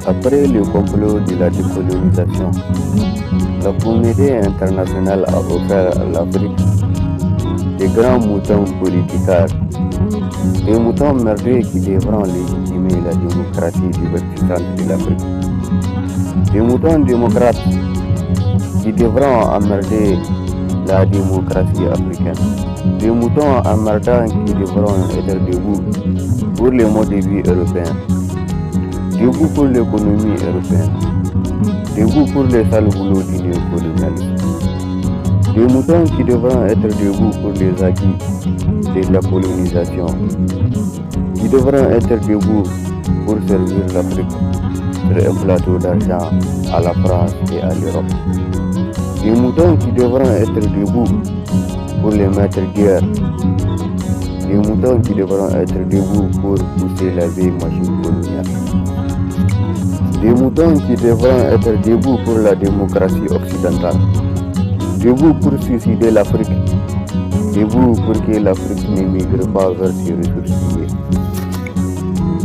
Après le complot de la décolonisation, la communauté internationale a offert à l'Afrique des grands moutons politiques, des moutons merveilleux qui devront légitimer la démocratie divertissante de l'Afrique, des moutons démocrates qui devront emmerder la démocratie africaine, des moutons emmerdants qui devront être debout pour le mode de vie européen, debout pour l'économie européenne, debout pour les sales boulots du néocolonialisme, des moutons qui devront être debout pour les acquis de la colonisation, qui devront être debout pour servir l'Afrique sur un plateau d'argent à la France et à l'Europe. Des moutons qui devront être debout pour les maîtres guerre. Des moutons qui devront être debout pour pousser la vieille machine coloniale. Des moutons qui devront être debout pour la démocratie occidentale. Debout pour suicider l'Afrique. Debout pour que l'Afrique ne migre pas vers ses ressources liées.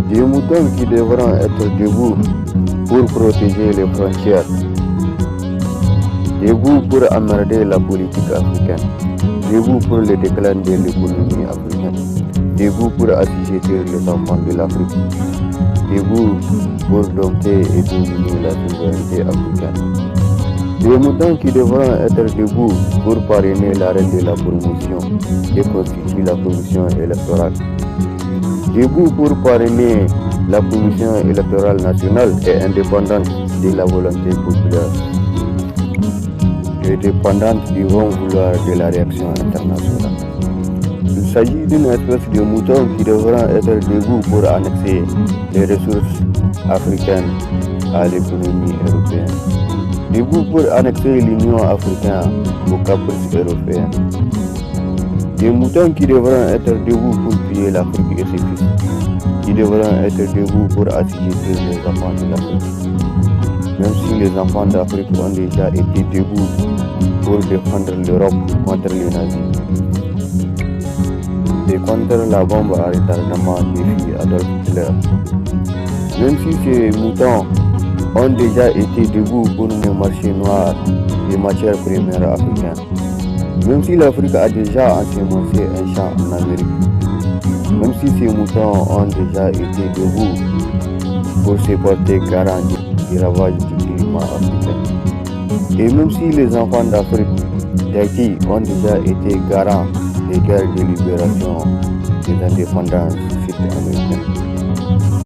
Des moutons qui devront être debout pour protéger les frontières. Debout pour emmerder la politique africaine. Debout pour le déclin de l'économie africaine. Debout pour assujettir les enfants de l'Afrique. Debout pour dompter et dominer la souveraineté africaine. Des moutons qui devront être debout pour parrainer la reine de la promotion et constituer la commission électorale. Debout pour parrainer la commission électorale nationale et indépendante de la volonté populaire. Et dépendante du bon vouloir de la réaction internationale. Il s'agit d'une espèce de mouton qui devront être debout pour annexer les ressources africaines à l'économie européenne. Debout pour annexer l'Union africaine aux caprices européens. Des moutons qui devront être debout pour piller l'Afrique et ses fils, qui devront être debout pour assujettir les enfants de l'Afrique. Même si les enfants d'Afrique ont déjà été debout pour défendre l'Europe contre les nazis et contre la bombe à retardement défi Adolf Hitler. Même si ces moutons ont déjà été debout pour le marché noir des matières premières africaines. Même si l'Afrique a déjà ensemencé un champ en Amérique. Même si ces moutons ont déjà été debout pour se porter garant des ravages du climat africain. Et même si les enfants d'Afrique d'Haïti ont déjà été garants des guerres de libération des indépendances sud-américaines.